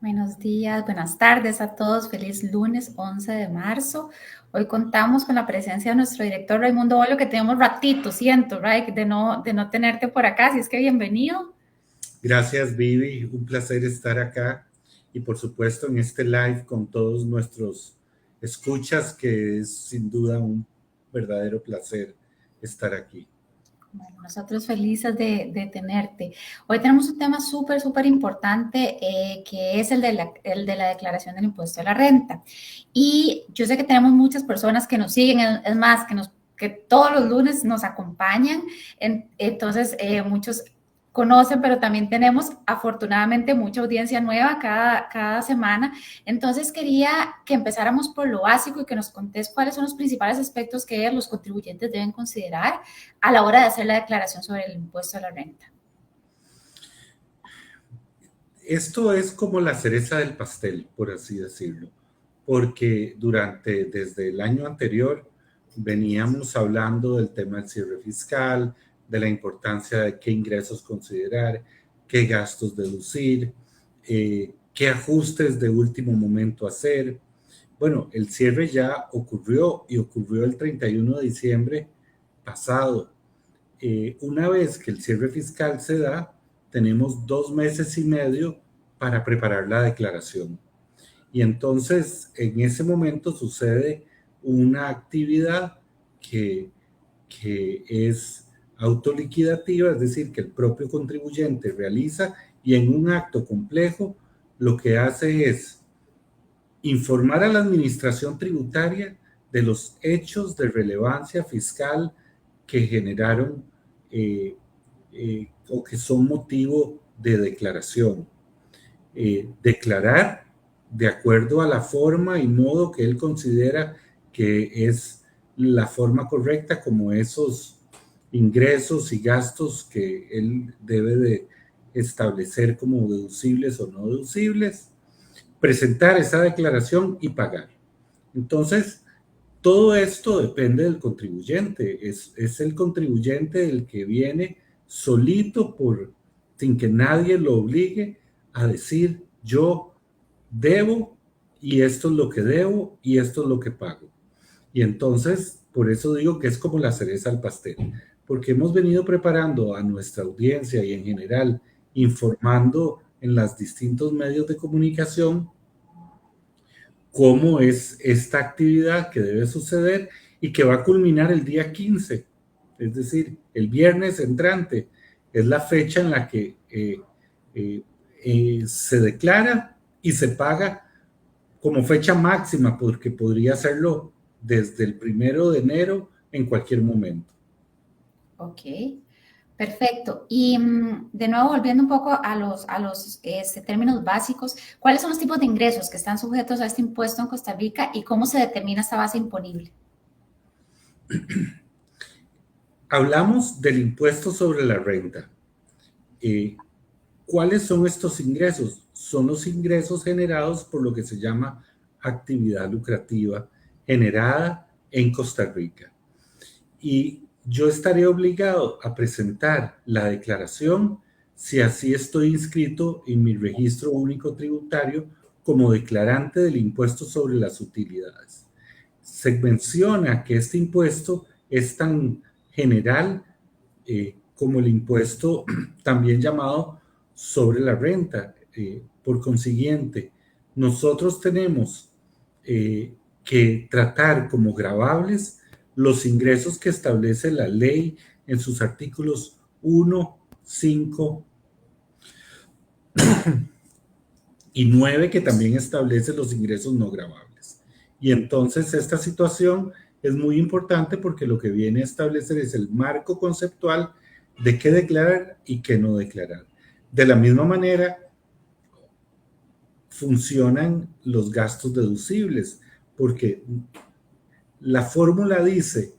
Buenos días, buenas tardes a todos. Feliz lunes 11 de marzo. Hoy contamos con la presencia de nuestro director Raimundo Bolio, que tenemos ratito, siento, right, de no tenerte por acá, así es que bienvenido. Gracias, Vivi. Un placer estar acá y por supuesto en este live con todos nuestros escuchas, que es sin duda un verdadero placer estar aquí. Bueno, nosotros felices de tenerte. Hoy tenemos un tema súper importante que es el de la declaración del impuesto a la renta. Y yo sé que tenemos muchas personas que nos siguen, es más, que todos los lunes nos acompañan. Entonces, muchos conocen, pero también tenemos afortunadamente mucha audiencia nueva cada semana. Entonces, quería que empezáramos por lo básico y que nos contés cuáles son los principales aspectos que los contribuyentes deben considerar a la hora de hacer la declaración sobre el impuesto a la renta. Esto es como la cereza del pastel, por así decirlo, porque desde el año anterior veníamos hablando del tema del cierre fiscal, de la importancia de qué ingresos considerar, qué gastos deducir, qué ajustes de último momento hacer. Bueno, el cierre ya ocurrió y ocurrió el 31 de diciembre pasado. Una vez que el cierre fiscal se da, tenemos 2 meses y medio para preparar la declaración. Y entonces, en ese momento sucede una actividad que es autoliquidativa, es decir, que el propio contribuyente realiza y en un acto complejo lo que hace es informar a la administración tributaria de los hechos de relevancia fiscal que generaron o que son motivo de declaración. Declarar de acuerdo a la forma y modo que él considera que es la forma correcta, como esos ingresos y gastos que él debe de establecer como deducibles o no deducibles, presentar esa declaración y pagar. Entonces, todo esto depende del contribuyente. Es el contribuyente el que viene solito, sin que nadie lo obligue a decir: yo debo y esto es lo que debo y esto es lo que pago. Y entonces, por eso digo que es como la cereza al pastel, porque hemos venido preparando a nuestra audiencia y en general informando en los distintos medios de comunicación cómo es esta actividad que debe suceder y que va a culminar el día 15, es decir, el viernes entrante. Es la fecha en la que se declara y se paga como fecha máxima, porque podría hacerlo desde el 1 de enero en cualquier momento. Ok, perfecto. Y de nuevo, volviendo un poco a los términos básicos, ¿cuáles son los tipos de ingresos que están sujetos a este impuesto en Costa Rica y cómo se determina esta base imponible? Hablamos del impuesto sobre la renta. ¿Cuáles son estos ingresos? Son los ingresos generados por lo que se llama actividad lucrativa generada en Costa Rica. Y yo estaré obligado a presentar la declaración si así estoy inscrito en mi registro único tributario como declarante del impuesto sobre las utilidades. Se menciona que este impuesto es tan general como el impuesto también llamado sobre la renta. Por consiguiente, nosotros tenemos que tratar como gravables los ingresos que establece la ley en sus artículos 1, 5 y 9, que también establece los ingresos no gravables. Y entonces esta situación es muy importante porque lo que viene a establecer es el marco conceptual de qué declarar y qué no declarar. De la misma manera, funcionan los gastos deducibles, porque la fórmula dice: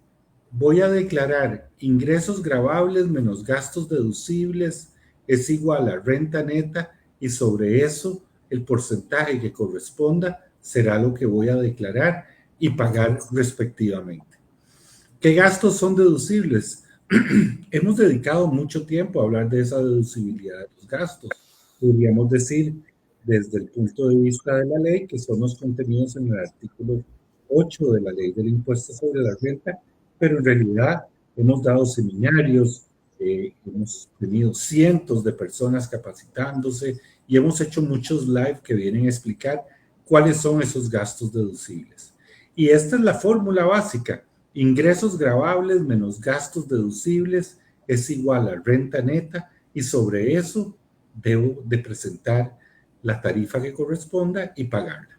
voy a declarar ingresos gravables menos gastos deducibles es igual a renta neta, y sobre eso el porcentaje que corresponda será lo que voy a declarar y pagar respectivamente. ¿Qué gastos son deducibles? Hemos dedicado mucho tiempo a hablar de esa deducibilidad de los gastos. Podríamos decir desde el punto de vista de la ley, que son los contenidos en el artículo 8 de la ley del impuesto sobre la renta, pero en realidad hemos dado seminarios, hemos tenido cientos de personas capacitándose y hemos hecho muchos live que vienen a explicar cuáles son esos gastos deducibles. Y esta es la fórmula básica: ingresos gravables menos gastos deducibles es igual a renta neta, y sobre eso debo de presentar la tarifa que corresponda y pagarla.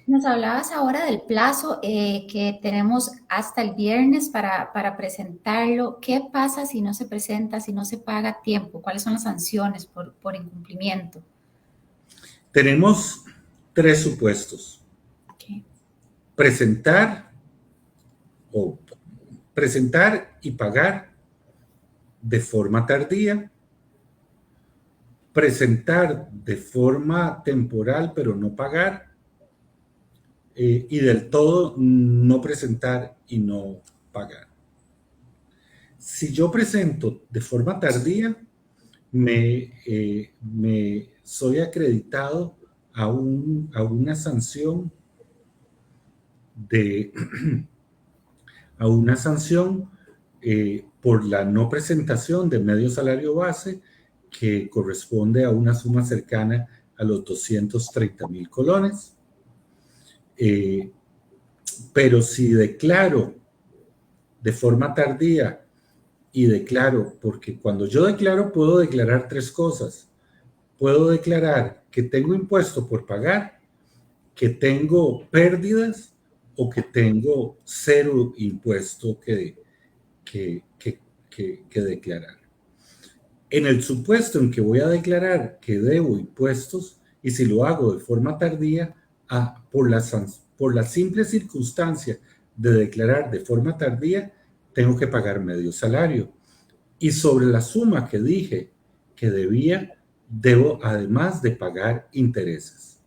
Nos hablabas ahora del plazo que tenemos hasta el viernes para presentarlo. ¿Qué pasa si no se presenta, si no se paga a tiempo? ¿Cuáles son las sanciones por incumplimiento? Tenemos tres supuestos: Okay. presentar y pagar de forma tardía, presentar de forma temporal pero no pagar, y del todo no presentar y no pagar. Si yo presento de forma tardía, me soy acreditado a una sanción por la no presentación de medio salario base, que corresponde a una suma cercana a los 230,000 colones. Pero si declaro de forma tardía y declaro, porque cuando yo declaro puedo declarar tres cosas: puedo declarar que tengo impuesto por pagar, que tengo pérdidas o que tengo cero impuesto que declarar. En el supuesto en que voy a declarar que debo impuestos, y si lo hago de forma tardía, por la simple circunstancia de declarar de forma tardía, tengo que pagar medio salario. Y sobre la suma que dije que debía, debo además de pagar intereses.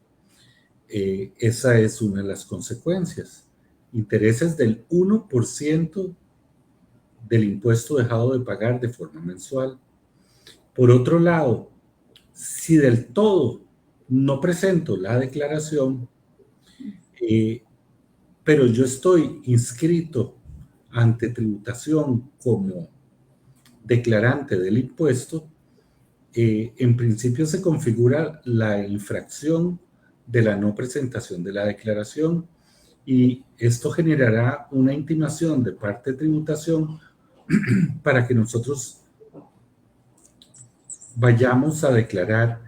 Esa es una de las consecuencias: intereses del 1% del impuesto dejado de pagar de forma mensual. Por otro lado, si del todo no presento la declaración, pero yo estoy inscrito ante tributación como declarante del impuesto, en principio se configura la infracción de la no presentación de la declaración, y esto generará una intimación de parte de tributación para que nosotros vayamos a declarar,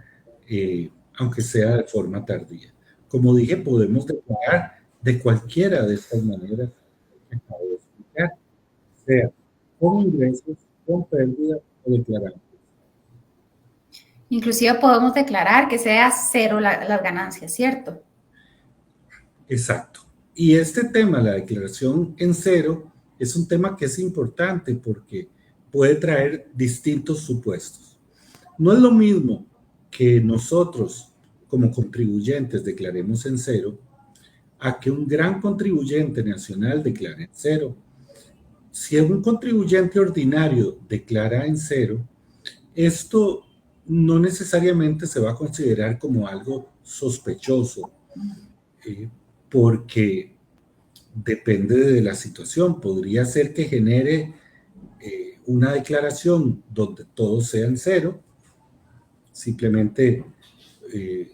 aunque sea de forma tardía. Como dije, podemos declarar de cualquiera de estas maneras que acabo de explicar, sea con ingresos, con pérdidas o declarando. Inclusive podemos declarar que sea cero las ganancias, ¿cierto? Exacto. Y este tema, la declaración en cero, es un tema que es importante porque puede traer distintos supuestos. No es lo mismo que nosotros como contribuyentes declaremos en cero a que un gran contribuyente nacional declare en cero. Si un contribuyente ordinario declara en cero, esto no necesariamente se va a considerar como algo sospechoso, porque depende de la situación. Podría ser que genere una declaración donde todo sea en cero, simplemente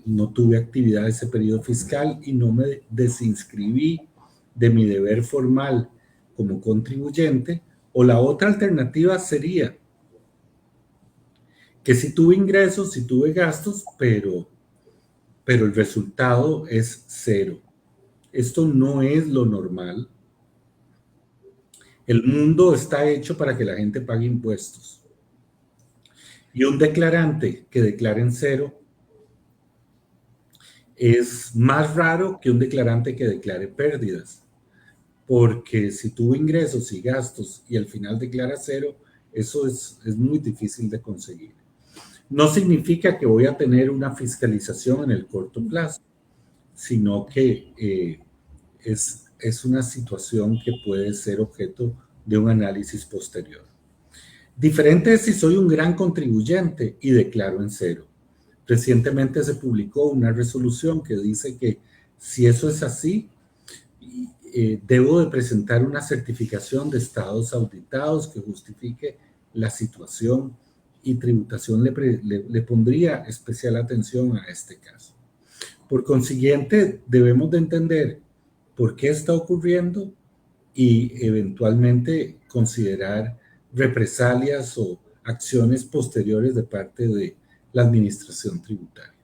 no tuve actividad ese periodo fiscal y no me desinscribí de mi deber formal como contribuyente. O la otra alternativa sería que sí tuve ingresos, sí tuve gastos, pero el resultado es cero. Esto no es lo normal. El mundo está hecho para que la gente pague impuestos. Y un declarante que declare en cero es más raro que un declarante que declare pérdidas, porque si tuvo ingresos y gastos y al final declara cero, eso es muy difícil de conseguir. No significa que voy a tener una fiscalización en el corto plazo, sino que es una situación que puede ser objeto de un análisis posterior. Diferente es si soy un gran contribuyente y declaro en cero. Recientemente se publicó una resolución que dice que si eso es así, debo de presentar una certificación de estados auditados que justifique la situación, y tributación le pondría especial atención a este caso. Por consiguiente, debemos de entender por qué está ocurriendo y eventualmente considerar represalias o acciones posteriores de parte de la administración tributaria.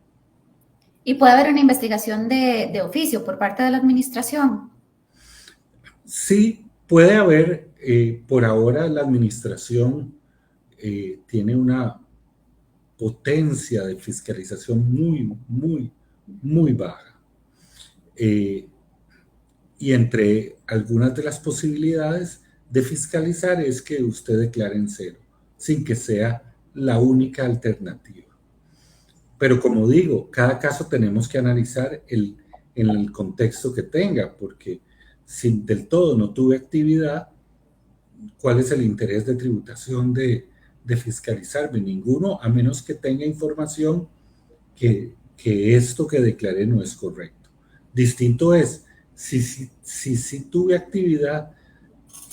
¿Y puede haber una investigación de oficio por parte de la administración? Sí, puede haber. Por ahora la administración tiene una potencia de fiscalización muy baja. Y entre algunas de las posibilidades de fiscalizar es que usted declare en cero, sin que sea la única alternativa. Pero como digo, cada caso tenemos que analizar en el contexto que tenga, porque si del todo no tuve actividad, ¿cuál es el interés de tributación de fiscalizarme? Ninguno, a menos que tenga información que esto que declaré no es correcto. Distinto es si tuve actividad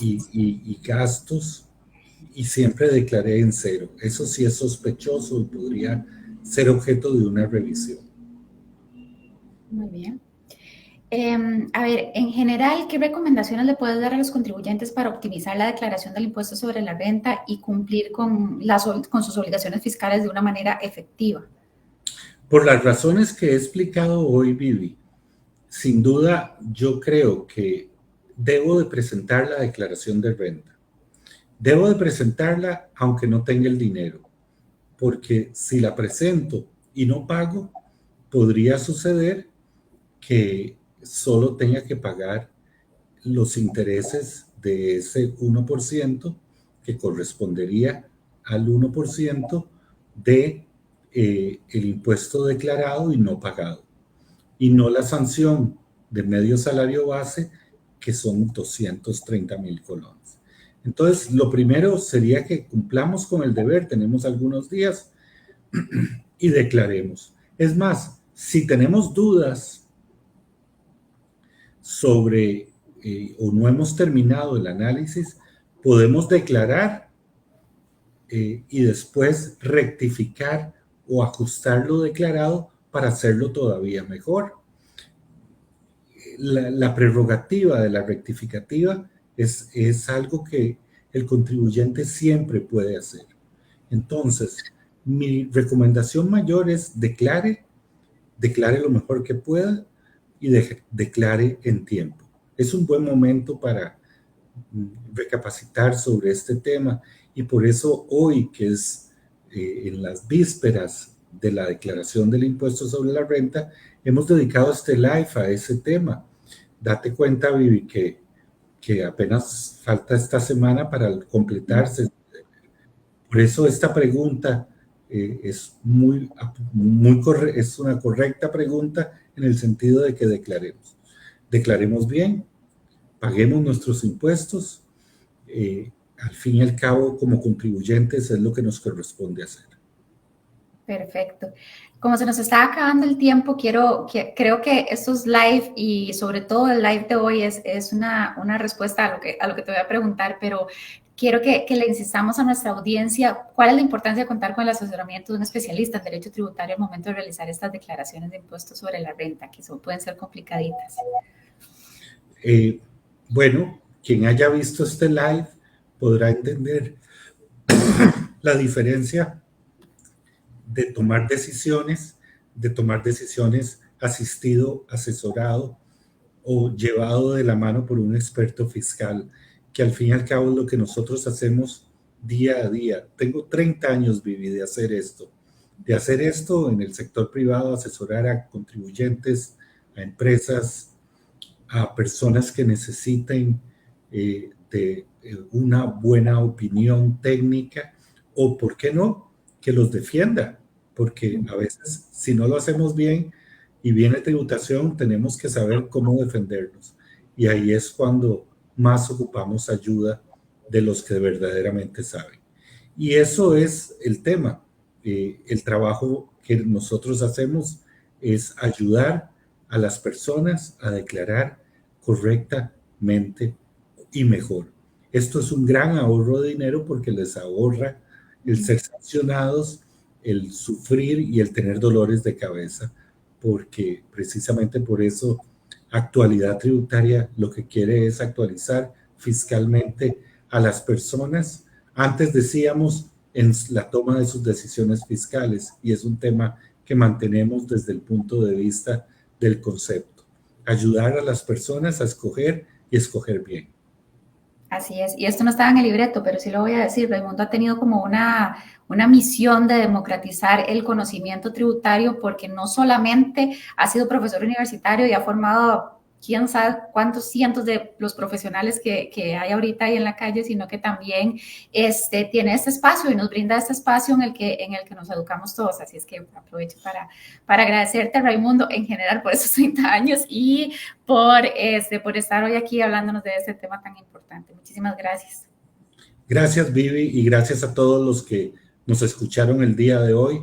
y gastos y siempre declaré en cero. Eso sí es sospechoso y podría ser objeto de una revisión. Muy bien. A ver, en general, ¿qué recomendaciones le puedes dar a los contribuyentes para optimizar la declaración del impuesto sobre la renta y cumplir con sus obligaciones fiscales de una manera efectiva? Por las razones que he explicado hoy, Vivi, sin duda yo creo que debo de presentar la declaración de renta. Debo de presentarla aunque no tenga el dinero, porque si la presento y no pago, podría suceder que solo tenga que pagar los intereses de ese 1% que correspondería al 1% de el impuesto declarado y no pagado, y no la sanción de medio salario base, que son 230,000 colones. Entonces, lo primero sería que cumplamos con el deber, tenemos algunos días, y declaremos. Es más, si tenemos dudas sobre o no hemos terminado el análisis, podemos declarar y después rectificar o ajustar lo declarado para hacerlo todavía mejor. La prerrogativa de la rectificativa es algo que el contribuyente siempre puede hacer. Entonces, mi recomendación mayor es declare lo mejor que pueda y declare en tiempo. Es un buen momento para recapacitar sobre este tema, y por eso hoy, que es en las vísperas de la declaración del impuesto sobre la renta, hemos dedicado este live a ese tema. Date cuenta, Vivi, que apenas falta esta semana para completarse. Por eso esta pregunta es es una correcta pregunta, en el sentido de que declaremos bien, paguemos nuestros impuestos. Al fin y al cabo, como contribuyentes, es lo que nos corresponde hacer. Perfecto. Como se nos está acabando el tiempo, creo que estos live, y sobre todo el live de hoy, es una respuesta a lo que te voy a preguntar, pero quiero que le insistamos a nuestra audiencia cuál es la importancia de contar con el asesoramiento de un especialista en derecho tributario al momento de realizar estas declaraciones de impuestos sobre la renta, que pueden ser complicaditas. Bueno, quien haya visto este live podrá entender la diferencia de tomar decisiones asistido, asesorado o llevado de la mano por un experto fiscal, que al fin y al cabo es lo que nosotros hacemos día a día. Tengo 30 años, Vivi, de hacer esto en el sector privado, asesorar a contribuyentes, a empresas, a personas que necesiten de una buena opinión técnica, o, ¿por qué no?, que los defienda, porque a veces, si no lo hacemos bien y viene tributación, tenemos que saber cómo defendernos, y ahí es cuando más ocupamos ayuda de los que verdaderamente saben. Y eso es el tema, el trabajo que nosotros hacemos es ayudar a las personas a declarar correctamente y mejor. Esto es un gran ahorro de dinero porque les ahorra el ser sancionados, el sufrir y el tener dolores de cabeza, porque precisamente por eso Actualidad Tributaria lo que quiere es actualizar fiscalmente a las personas. Antes decíamos en la toma de sus decisiones fiscales, y es un tema que mantenemos desde el punto de vista del concepto. Ayudar a las personas a escoger y escoger bien. Así es, y esto no estaba en el libreto, pero sí lo voy a decir, Raimundo ha tenido como una misión de democratizar el conocimiento tributario porque no solamente ha sido profesor universitario y ha formado quién sabe cuántos cientos de los profesionales que hay ahorita ahí en la calle, sino que también tiene este espacio y nos brinda este espacio en el que nos educamos todos. Así es que aprovecho para agradecerte, Raimundo, en general por esos 30 años y por estar hoy aquí hablándonos de este tema tan importante. Muchísimas gracias. Gracias, Vivi, y gracias a todos los que nos escucharon el día de hoy.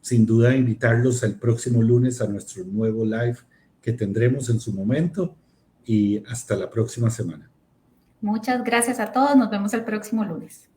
Sin duda, invitarlos el próximo lunes a nuestro nuevo live que tendremos en su momento y hasta la próxima semana. Muchas gracias a todos. Nos vemos el próximo lunes.